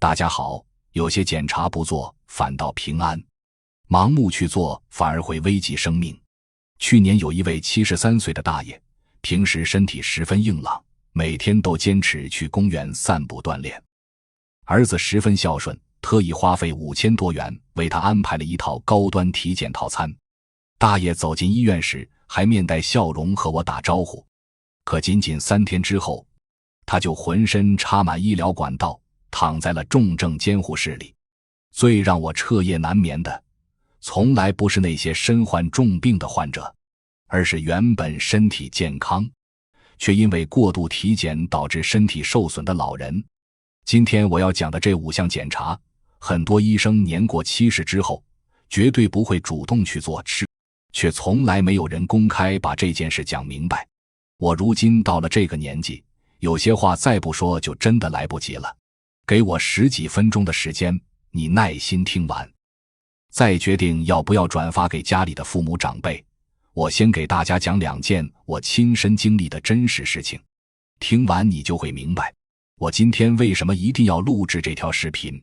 大家好，有些检查不做反倒平安，盲目去做反而会危及生命。去年有一位73岁的大爷，平时身体十分硬朗，每天都坚持去公园散步锻炼。儿子十分孝顺，特意花费5000多元为他安排了一套高端体检套餐。大爷走进医院时还面带笑容和我打招呼，可仅仅3天之后，他就浑身插满医疗管道，躺在了重症监护室里。最让我彻夜难眠的，从来不是那些身患重病的患者，而是原本身体健康，却因为过度体检导致身体受损的老人。今天我要讲的这5项检查，很多医生年过70之后，绝对不会主动去做，却从来没有人公开把这件事讲明白。我如今到了这个年纪，有些话再不说就真的来不及了。给我10几分钟的时间，你耐心听完，再决定要不要转发给家里的父母长辈。我先给大家讲2件我亲身经历的真实事情，听完你就会明白我今天为什么一定要录制这条视频。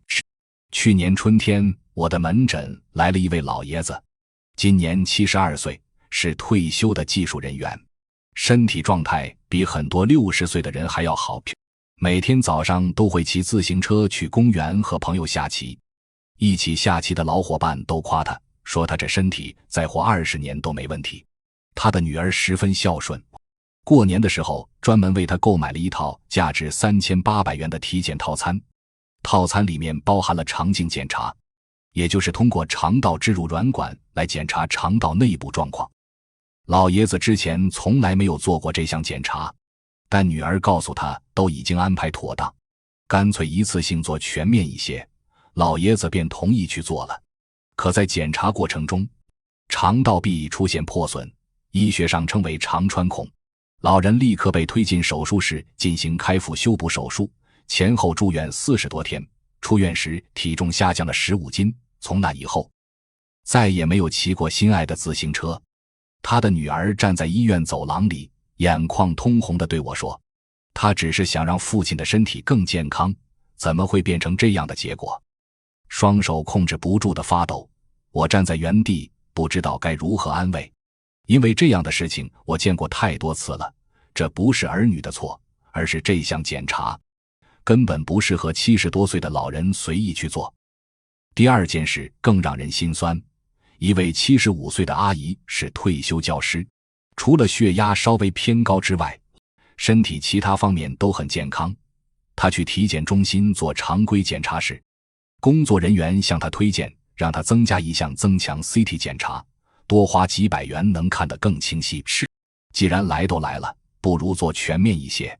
去年春天，我的门诊来了一位老爷子，今年72岁，是退休的技术人员，身体状态比很多60岁的人还要好，每天早上都会骑自行车去公园和朋友下棋。一起下棋的老伙伴都夸他，说他这身体再活20年都没问题。他的女儿十分孝顺，过年的时候专门为他购买了一套价值3800元的体检套餐，套餐里面包含了肠镜检查，也就是通过肠道置入软管来检查肠道内部状况。老爷子之前从来没有做过这项检查，但女儿告诉他都已经安排妥当，干脆一次性做全面一些，老爷子便同意去做了。可在检查过程中，肠道壁出现破损，医学上称为肠穿孔，老人立刻被推进手术室进行开腹修补手术，前后住院40多天，出院时体重下降了15斤，从那以后再也没有骑过心爱的自行车。他的女儿站在医院走廊里，眼眶通红地对我说，他只是想让父亲的身体更健康，怎么会变成这样的结果？双手控制不住地发抖，我站在原地不知道该如何安慰，因为这样的事情我见过太多次了。这不是儿女的错，而是这项检查根本不适合70多岁的老人随意去做。第2件事更让人心酸，一位75岁的阿姨是退休教师，除了血压稍微偏高之外，身体其他方面都很健康。她去体检中心做常规检查时，工作人员向她推荐让她增加一项增强 CT 检查，多花几百元能看得更清晰。既然来都来了，不如做全面一些。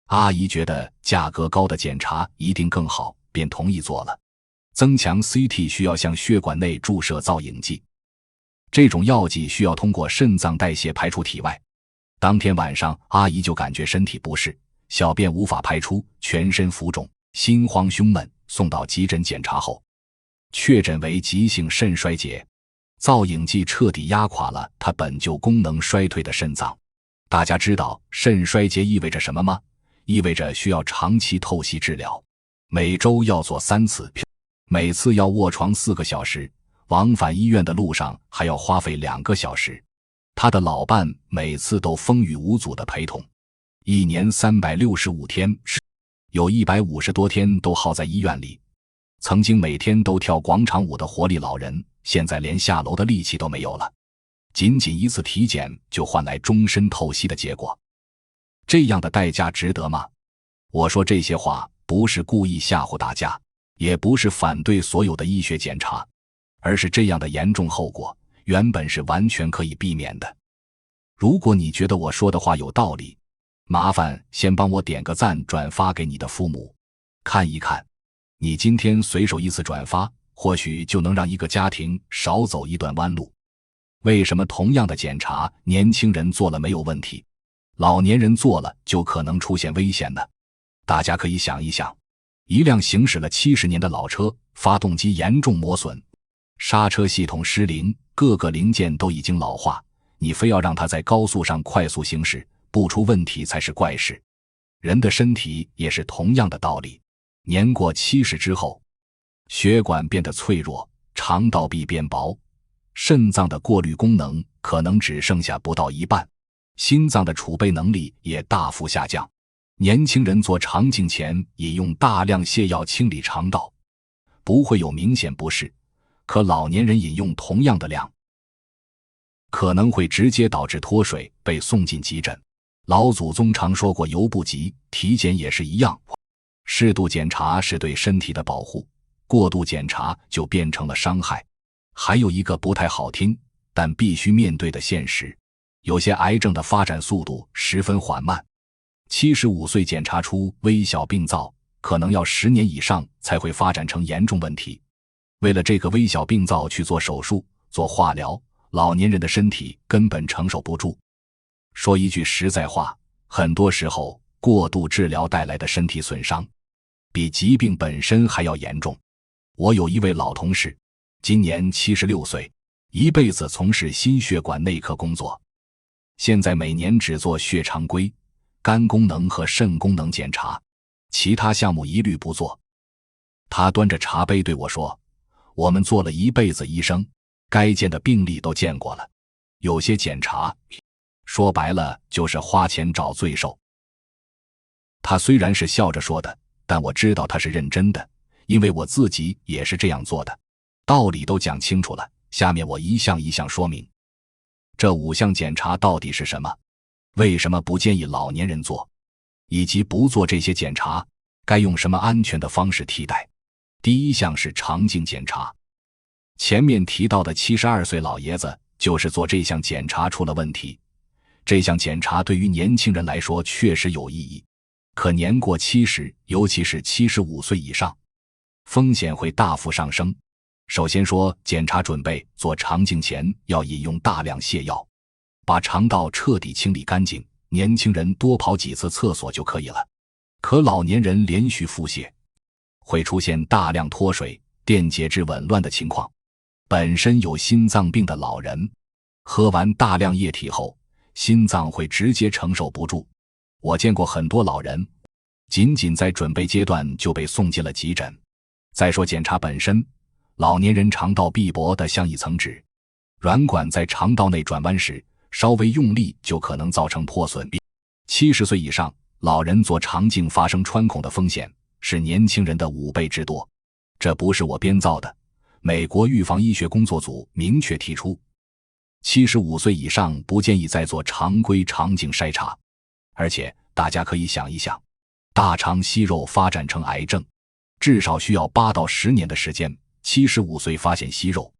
阿姨觉得价格高的检查一定更好，便同意做了。增强 CT 需要向血管内注射造影剂，这种药剂需要通过肾脏代谢排出体外。当天晚上，阿姨就感觉身体不适，小便无法排出，全身浮肿，心慌胸闷，送到急诊检查后，确诊为急性肾衰竭。造影剂彻底压垮了她本就功能衰退的肾脏。大家知道肾衰竭意味着什么吗？意味着需要长期透析治疗，每周要做3次，每次要卧床4个小时，往返医院的路上还要花费2个小时。他的老伴每次都风雨无阻的陪同，一年365天，有150多天都耗在医院里。曾经每天都跳广场舞的活力老人，现在连下楼的力气都没有了。仅仅一次体检就换来终身透析的结果，这样的代价值得吗？我说这些话不是故意吓唬大家，也不是反对所有的医学检查，而是这样的严重后果原本是完全可以避免的。如果你觉得我说的话有道理，麻烦先帮我点个赞，转发给你的父母看一看。你今天随手一次转发，或许就能让一个家庭少走一段弯路。为什么同样的检查，年轻人做了没有问题，老年人做了就可能出现危险呢？大家可以想一想，一辆行驶了70年的老车，发动机严重磨损，刹车系统失灵，各个零件都已经老化，你非要让它在高速上快速行驶，不出问题才是怪事。人的身体也是同样的道理，年过70之后，血管变得脆弱，肠道壁变薄，肾脏的过滤功能可能只剩下不到一半，心脏的储备能力也大幅下降。年轻人做肠镜前饮用大量泻药清理肠道，不会有明显不适，可老年人饮用同样的量，可能会直接导致脱水，被送进急诊。老祖宗常说过犹不及，体检也是一样，适度检查是对身体的保护，过度检查就变成了伤害。还有一个不太好听，但必须面对的现实，有些癌症的发展速度十分缓慢，75岁检查出微小病灶，可能要10年以上才会发展成严重问题。为了这个微小病灶去做手术、做化疗，老年人的身体根本承受不住。说一句实在话，很多时候过度治疗带来的身体损伤，比疾病本身还要严重。我有一位老同事，今年76岁，一辈子从事心血管内科工作，现在每年只做血常规、肝功能和肾功能检查，其他项目一律不做。他端着茶杯对我说，我们做了一辈子医生，该见的病例都见过了，有些检查说白了就是花钱找罪受。他虽然是笑着说的，但我知道他是认真的，因为我自己也是这样做的。道理都讲清楚了，下面我一项一项说明。这5项检查到底是什么？为什么不建议老年人做？以及不做这些检查，该用什么安全的方式替代？第一项是肠镜检查。前面提到的72岁老爷子就是做这项检查出了问题。这项检查对于年轻人来说确实有意义，可年过70，尤其是75岁以上，风险会大幅上升。首先说检查准备，做肠镜前要饮用大量泻药，把肠道彻底清理干净，年轻人多跑几次厕所就可以了。可老年人连续腹泻，会出现大量脱水、电解质紊乱的情况。本身有心脏病的老人，喝完大量液体后，心脏会直接承受不住。我见过很多老人，仅仅在准备阶段就被送进了急诊。再说检查本身，老年人肠道壁薄得像一层纸，软管在肠道内转弯时，稍微用力就可能造成破损。70岁以上，老人做肠镜发生穿孔的风险是年轻人的5倍之多。这不是我编造的，美国预防医学工作组明确提出，75岁以上不建议再做常规肠镜筛查。而且大家可以想一想，大肠息肉发展成癌症，至少需要8到10年的时间，75岁发现息肉，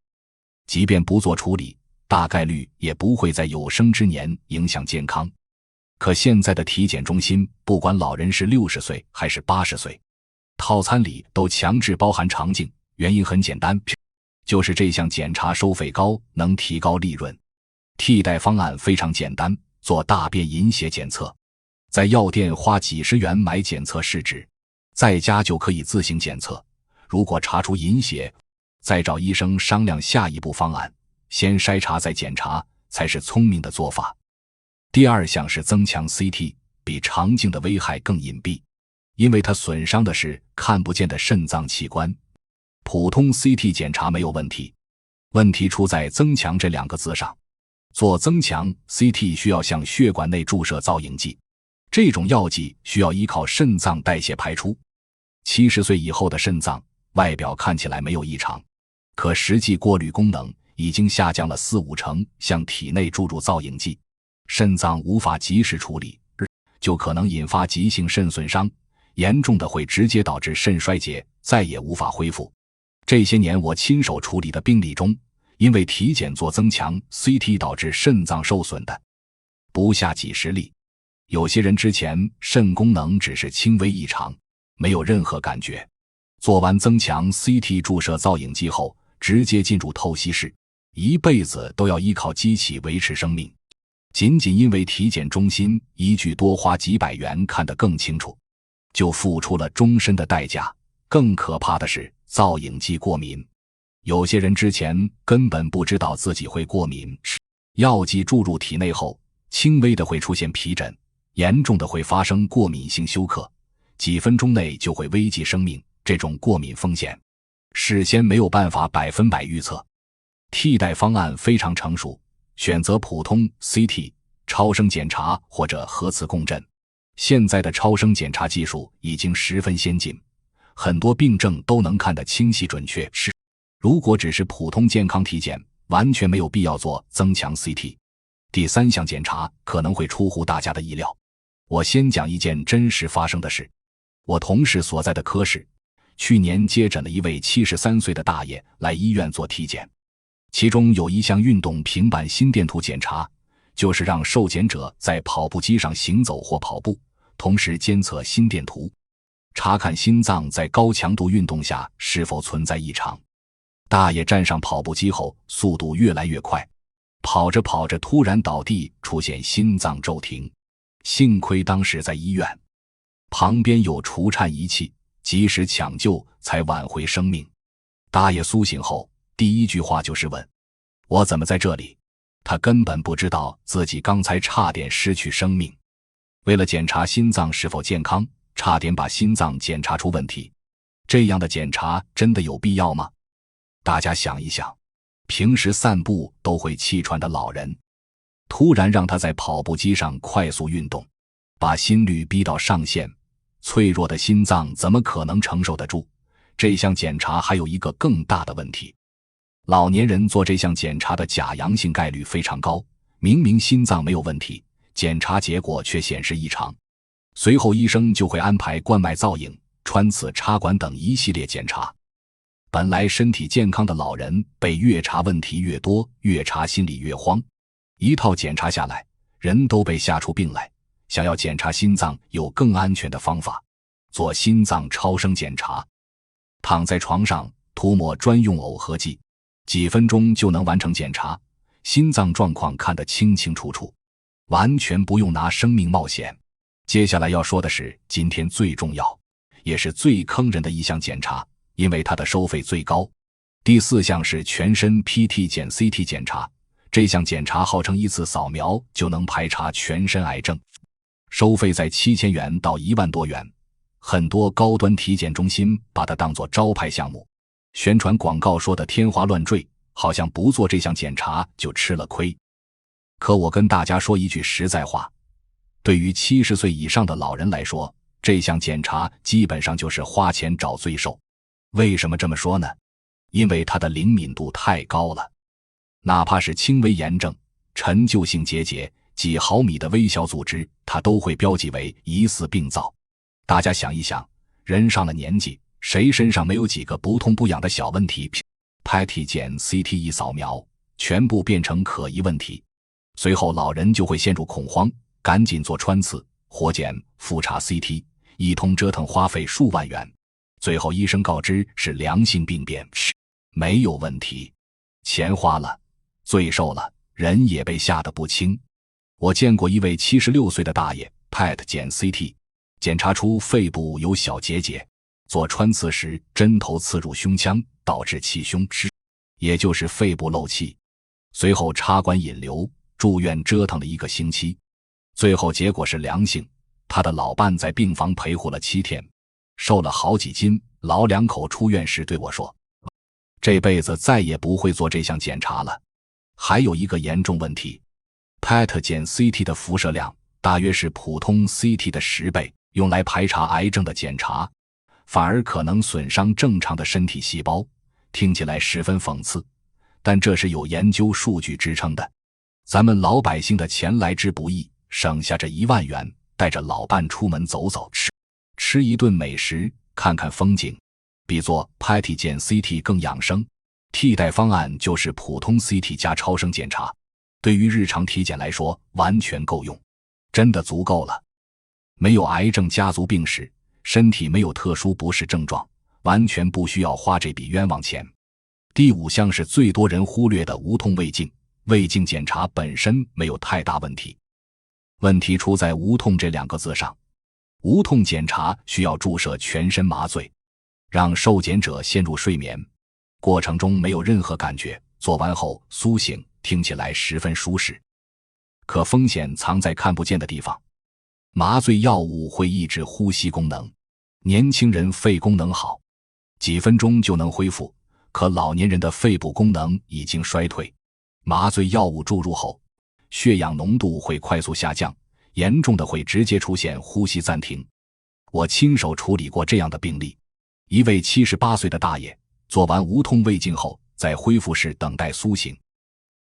即便不做处理，大概率也不会在有生之年影响健康。可现在的体检中心，不管老人是60岁还是80岁，套餐里都强制包含肠镜，原因很简单，就是这项检查收费高，能提高利润。替代方案非常简单，做大便隐血检测，在药店花几十元买检测试纸，在家就可以自行检测。如果查出隐血，再找医生商量下一步方案，先筛查再检查才是聪明的做法。第二项是增强 CT， 比肠镜的危害更隐蔽，因为它损伤的是看不见的肾脏器官。普通 CT 检查没有问题，问题出在增强这2个字上。做增强 CT 需要向血管内注射造影剂，这种药剂需要依靠肾脏代谢排出。70岁以后的肾脏外表看起来没有异常，可实际过滤功能已经下降了4-5成，向体内注入造影剂，肾脏无法及时处理，就可能引发急性肾损伤，严重的会直接导致肾衰竭，再也无法恢复。这些年我亲手处理的病例中，因为体检做增强 CT 导致肾脏受损的不下几十例。有些人之前肾功能只是轻微异常，没有任何感觉，做完增强 CT 注射造影剂后直接进入透析室，一辈子都要依靠机器维持生命。仅仅因为体检中心一句多花几百元看得更清楚，就付出了终身的代价。更可怕的是造影剂过敏，有些人之前根本不知道自己会过敏，药剂注入体内后，轻微的会出现皮疹，严重的会发生过敏性休克，几分钟内就会危及生命，这种过敏风险事先没有办法100%预测。替代方案非常成熟，选择普通 CT 超声检查或者核磁共振。现在的超声检查技术已经十分先进，很多病症都能看得清晰准确。如果只是普通健康体检，完全没有必要做增强 CT。第3项检查可能会出乎大家的意料。我先讲一件真实发生的事。我同事所在的科室去年接诊了一位73岁的大爷来医院做体检，其中有一项运动平板心电图检查，就是让受检者在跑步机上行走或跑步，同时监测心电图，查看心脏在高强度运动下是否存在异常。大爷站上跑步机后，速度越来越快，跑着跑着突然倒地，出现心脏骤停。幸亏当时在医院，旁边有除颤仪器，及时抢救才挽回生命。大爷苏醒后，第一句话就是问：我怎么在这里？他根本不知道自己刚才差点失去生命。为了检查心脏是否健康，差点把心脏检查出问题。这样的检查真的有必要吗？大家想一想，平时散步都会气喘的老人，突然让他在跑步机上快速运动，把心率逼到上限，脆弱的心脏怎么可能承受得住？这项检查还有一个更大的问题，老年人做这项检查的假阳性概率非常高，明明心脏没有问题，检查结果却显示异常。随后医生就会安排冠脉造影、穿刺插管等一系列检查。本来身体健康的老人被越查问题越多，越查心里越慌，一套检查下来，人都被吓出病来。想要检查心脏有更安全的方法，做心脏超声检查。躺在床上涂抹专用耦合剂，几分钟就能完成检查，心脏状况看得清清楚楚，完全不用拿生命冒险。接下来要说的是今天最重要也是最坑人的一项检查，因为它的收费最高。第4项是全身 PT 减 CT 检查，这项检查号称一次扫描就能排查全身癌症，收费在7000元到1万多元。很多高端体检中心把它当作招牌项目，宣传广告说的天花乱坠，好像不做这项检查就吃了亏。可我跟大家说一句实在话，对于70岁以上的老人来说，这项检查基本上就是花钱找罪受。为什么这么说呢？因为它的灵敏度太高了，哪怕是轻微炎症、陈旧性结节、几毫米的微小组织，它都会标记为疑似病灶。大家想一想，人上了年纪，谁身上没有几个不痛不痒的小问题？PET 检 CT 一扫描，全部变成可疑问题。随后老人就会陷入恐慌，赶紧做穿刺、活检、复查 CT， 一通折腾花费数万元。最后医生告知是良性病变，没有问题，钱花了，罪受了，人也被吓得不轻。我见过一位76岁的大爷 ，PET 检 CT， 检查出肺部有小结节，做穿刺时针头刺入胸腔，导致气胸，也就是肺部漏气。随后插管引流，住院折腾了1个星期，最后结果是良性。他的老伴在病房陪护了7天，瘦了好几斤，老两口出院时对我说，这辈子再也不会做这项检查了。还有一个严重问题， PET 检 CT 的辐射量大约是普通 CT 的10倍，用来排查癌症的检查，反而可能损伤正常的身体细胞，听起来十分讽刺，但这是有研究数据支撑的。咱们老百姓的钱来之不易，省下这1万元，带着老伴出门走走，吃一顿美食，看看风景，比做 PET 检 CT 更养生。替代方案就是普通 CT 加超声检查，对于日常体检来说完全够用，真的足够了。没有癌症家族病史，身体没有特殊不适症状，完全不需要花这笔冤枉钱。第5项是最多人忽略的无痛胃镜，胃镜检查本身没有太大问题，问题出在无痛这2个字上。无痛检查需要注射全身麻醉，让受检者陷入睡眠，过程中没有任何感觉，做完后苏醒，听起来十分舒适。可风险藏在看不见的地方，麻醉药物会抑制呼吸功能，年轻人肺功能好，几分钟就能恢复，可老年人的肺部功能已经衰退。麻醉药物注入后，血氧浓度会快速下降，严重的会直接出现呼吸暂停。我亲手处理过这样的病例，一位78岁的大爷做完无痛胃镜后，在恢复室等待苏醒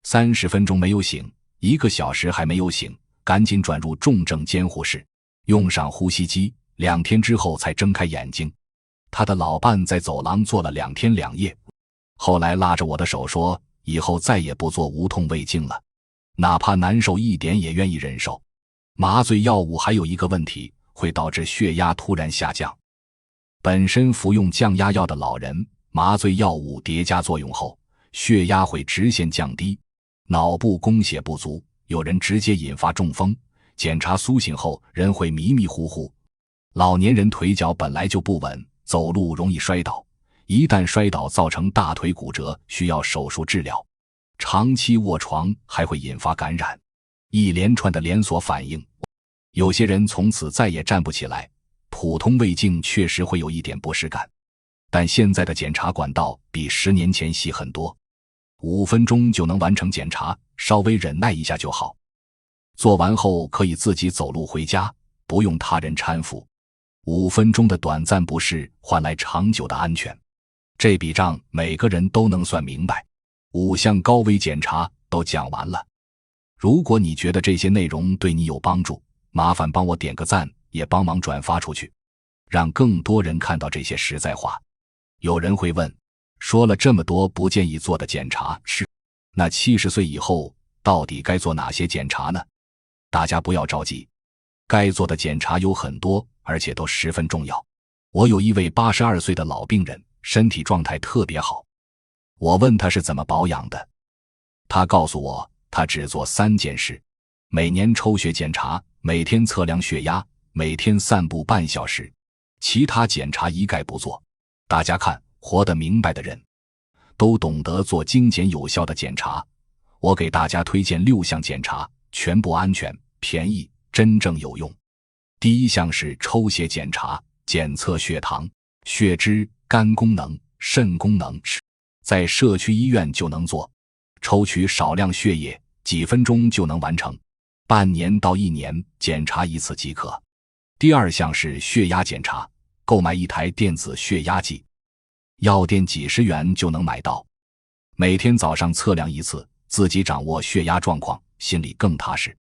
，30分钟没有醒，1个小时还没有醒，赶紧转入重症监护室，用上呼吸机，2天之后才睁开眼睛。他的老伴在走廊坐了2天2夜，后来拉着我的手说，以后再也不做无痛胃镜了，哪怕难受一点也愿意忍受。麻醉药物还有一个问题，会导致血压突然下降。本身服用降压药的老人，麻醉药物叠加作用后，血压会直线降低，脑部供血不足，有人直接引发中风，检查苏醒后人会迷迷糊糊。老年人腿脚本来就不稳，走路容易摔倒，一旦摔倒造成大腿骨折，需要手术治疗，长期卧床还会引发感染，一连串的连锁反应。有些人从此再也站不起来。普通胃镜确实会有一点不适感，但现在的检查管道比10年前细很多，5分钟就能完成检查，稍微忍耐一下就好。做完后可以自己走路回家，不用他人搀扶。5分钟的短暂不适换来长久的安全，这笔账每个人都能算明白。5项高危检查都讲完了。如果你觉得这些内容对你有帮助，麻烦帮我点个赞，也帮忙转发出去，让更多人看到这些实在话。有人会问，说了这么多不建议做的检查，那70岁以后到底该做哪些检查呢？大家不要着急，该做的检查有很多，而且都十分重要。我有一位82岁的老病人，身体状态特别好，我问他是怎么保养的，他告诉我他只做3件事：每年抽血检查，每天测量血压，每天散步半小时，其他检查一概不做。大家看，活得明白的人都懂得做精简有效的检查。我给大家推荐6项检查，全部安全、便宜、真正有用。第一项是抽血检查，检测血糖、血脂、肝功能、肾功能，在社区医院就能做，抽取少量血液，几分钟就能完成，半年到1年检查1次即可。第二项是血压检查，购买一台电子血压计，药店几十元就能买到，每天早上测量1次，自己掌握血压状况，心里更踏实。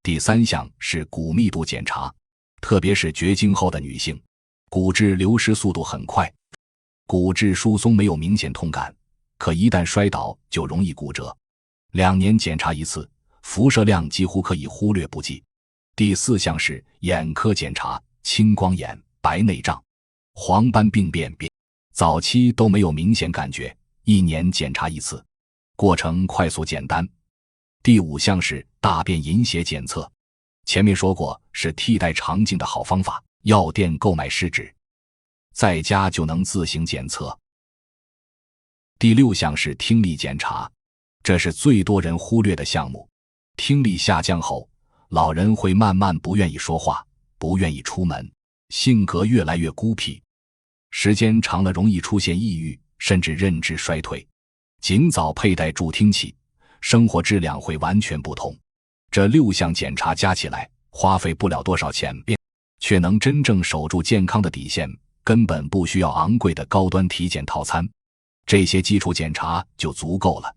第3项是骨密度检查，特别是绝经后的女性，骨质流失速度很快，骨质疏松没有明显痛感，可一旦摔倒就容易骨折，2年检查1次，辐射量几乎可以忽略不计。第4项是眼科检查，青光眼、白内障、黄斑病变，早期都没有明显感觉，1年检查1次，过程快速简单。第5项是大便隐血检测，前面说过是替代肠镜的好方法，药店购买试纸，在家就能自行检测。第6项是听力检查，这是最多人忽略的项目。听力下降后，老人会慢慢不愿意说话，不愿意出门，性格越来越孤僻，时间长了容易出现抑郁，甚至认知衰退。尽早佩戴助听器，生活质量会完全不同。这6项检查加起来花费不了多少钱，却能真正守住健康的底线，根本不需要昂贵的高端体检套餐，这些基础检查就足够了。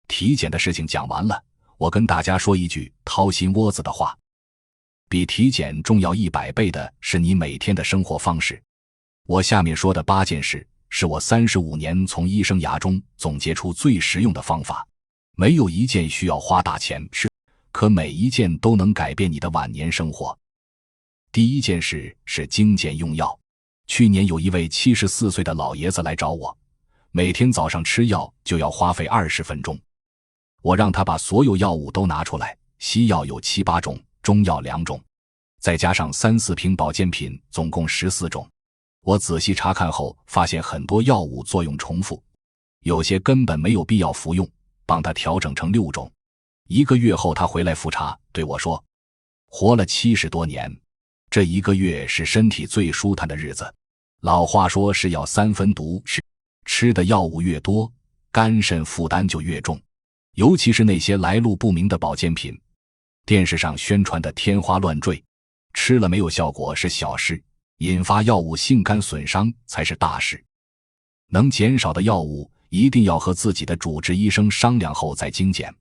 体检的事情讲完了，我跟大家说一句掏心窝子的话，比体检重要100倍的是你每天的生活方式。我下面说的8件事，是我35年从医生涯中总结出最实用的方法，没有一件需要花大钱，可每一件都能改变你的晚年生活。第1件事是精简用药。去年有一位74岁的老爷子来找我，每天早上吃药就要花费20分钟。我让他把所有药物都拿出来，西药有7、8种，中药2种，再加上3、4瓶保健品，总共14种。我仔细查看后发现很多药物作用重复，有些根本没有必要服用，帮他调整成6种。1个月后他回来复查，对我说，活了70多年，这1个月是身体最舒坦的日子。老话说是药三分毒，吃的药物越多，肝肾负担就越重，尤其是那些来路不明的保健品，电视上宣传的天花乱坠，吃了没有效果是小事，引发药物性肝损伤才是大事。能减少的药物一定要和自己的主治医生商量后再精简。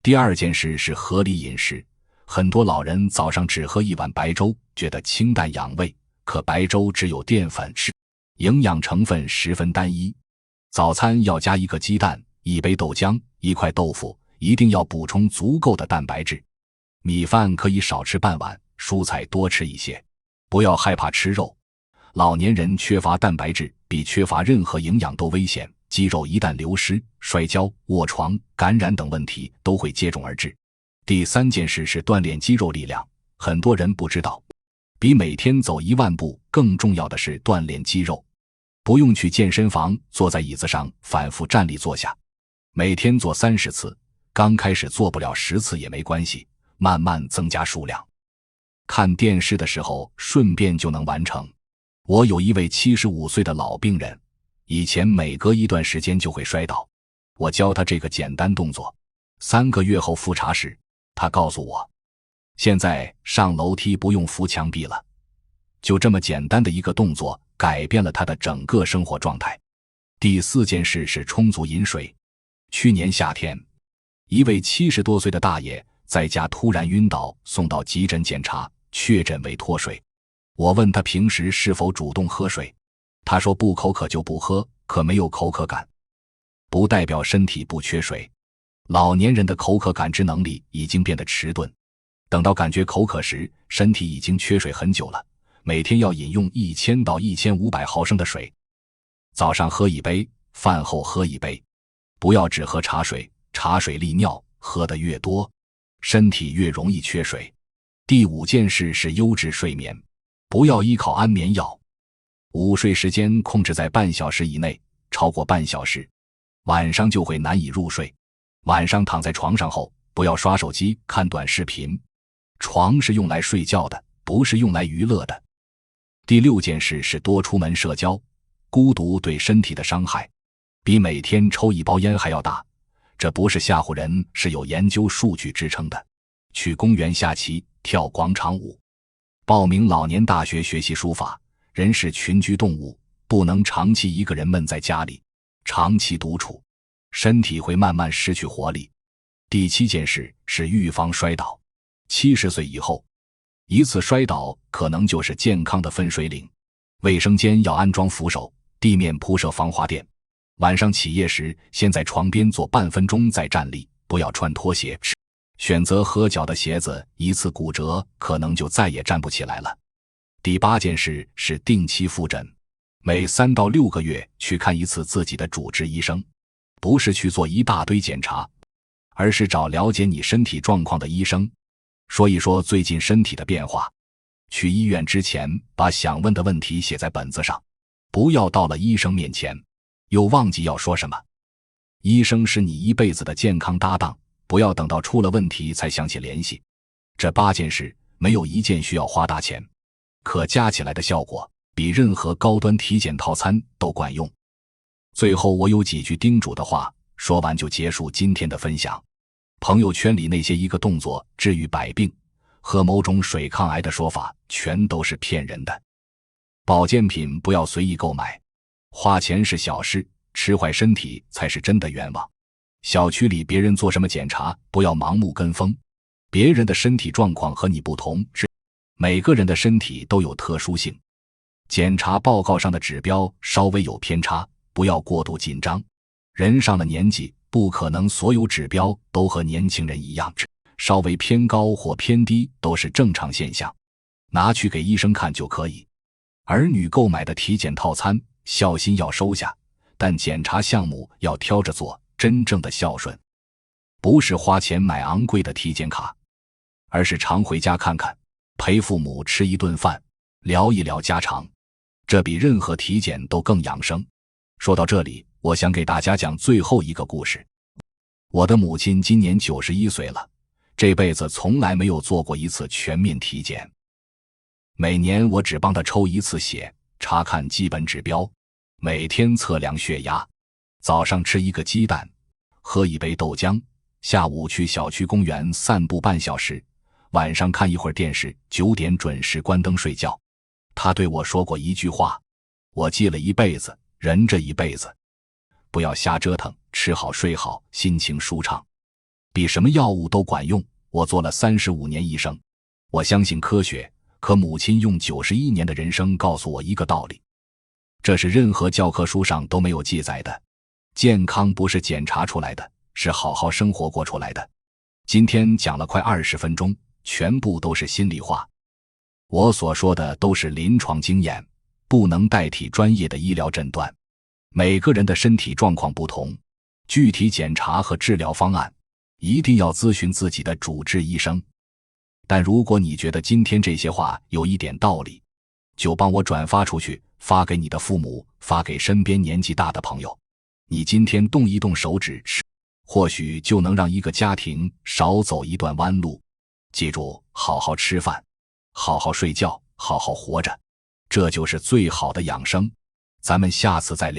第二件事是合理饮食，很多老人早上只喝一碗白粥，觉得清淡养胃，可白粥只有淀粉，营养成分十分单一。早餐要加一个鸡蛋，一杯豆浆，一块豆腐，一定要补充足够的蛋白质。米饭可以少吃半碗，蔬菜多吃一些，不要害怕吃肉。老年人缺乏蛋白质比缺乏任何营养都危险，肌肉一旦流失，摔跤、卧床、感染等问题都会接踵而至。第三件事是锻炼肌肉力量，很多人不知道，比每天走1万步更重要的是锻炼肌肉。不用去健身房，坐在椅子上反复站立坐下，每天做30次，刚开始做不了10次也没关系，慢慢增加数量。看电视的时候顺便就能完成。我有一位75岁的老病人，以前每隔一段时间就会摔倒，我教他这个简单动作，3个月后复查时，他告诉我，现在上楼梯不用扶墙壁了。就这么简单的一个动作，改变了他的整个生活状态。第4件事是充足饮水。去年夏天，一位70多岁的大爷在家突然晕倒，送到急诊检查，确诊为脱水。我问他平时是否主动喝水，他说不口渴就不喝，可没有口渴感，不代表身体不缺水。老年人的口渴感知能力已经变得迟钝，等到感觉口渴时，身体已经缺水很久了。每天要饮用1000到1500毫升的水，早上喝1杯，饭后喝1杯，不要只喝茶水，茶水利尿，喝得越多，身体越容易缺水。第5件事是优质睡眠，不要依靠安眠药，午睡时间控制在半小时以内，超过半小时，晚上就会难以入睡。晚上躺在床上后，不要刷手机、看短视频，床是用来睡觉的，不是用来娱乐的。第6件事是多出门社交，孤独对身体的伤害比每天抽1包烟还要大，这不是吓唬人，是有研究数据支撑的。去公园下棋，跳广场舞，报名老年大学学习书法。人是群居动物，不能长期一个人闷在家里，长期独处，身体会慢慢失去活力。第7件事是预防摔倒。70岁以后，一次摔倒可能就是健康的分水岭。卫生间要安装扶手，地面铺设防滑垫。晚上起夜时，先在床边坐半分钟再站立，不要穿拖鞋。选择合脚的鞋子，一次骨折可能就再也站不起来了。第8件事是定期复诊，每3到6个月去看一次自己的主治医生，不是去做一大堆检查，而是找了解你身体状况的医生，说一说最近身体的变化。去医院之前，把想问的问题写在本子上，不要到了医生面前又忘记要说什么。医生是你一辈子的健康搭档，不要等到出了问题才想起联系。这8件事没有一件需要花大钱，可加起来的效果比任何高端体检套餐都管用。最后我有几句叮嘱的话，说完就结束今天的分享。朋友圈里那些一个动作治愈百病和某种水抗癌的说法全都是骗人的。保健品不要随意购买，花钱是小事，吃坏身体才是真的冤枉。小区里别人做什么检查，不要盲目跟风，别人的身体状况和你不同，每个人的身体都有特殊性，检查报告上的指标稍微有偏差，不要过度紧张。人上了年纪，不可能所有指标都和年轻人一样，稍微偏高或偏低都是正常现象，拿去给医生看就可以。儿女购买的体检套餐，孝心要收下，但检查项目要挑着做，真正的孝顺不是花钱买昂贵的体检卡，而是常回家看看，陪父母吃一顿饭，聊一聊家常，这比任何体检都更养生。说到这里，我想给大家讲最后一个故事。我的母亲今年91岁了，这辈子从来没有做过一次全面体检。每年我只帮她抽1次血，查看基本指标，每天测量血压，早上吃一个鸡蛋，喝一杯豆浆，下午去小区公园散步半小时，晚上看一会儿电视，9点准时关灯睡觉。他对我说过一句话，我记了一辈子，人这一辈子不要瞎折腾，吃好睡好，心情舒畅，比什么药物都管用。我做了35年医生，我相信科学，可母亲用91年的人生告诉我一个道理，这是任何教科书上都没有记载的。健康不是检查出来的，是好好生活过出来的。今天讲了快20分钟，全部都是心里话。我所说的都是临床经验，不能代替专业的医疗诊断。每个人的身体状况不同，具体检查和治疗方案一定要咨询自己的主治医生。但如果你觉得今天这些话有一点道理，就帮我转发出去，发给你的父母，发给身边年纪大的朋友。你今天动一动手指，或许就能让一个家庭少走一段弯路。记住，好好吃饭，好好睡觉，好好活着，这就是最好的养生。咱们下次再聊。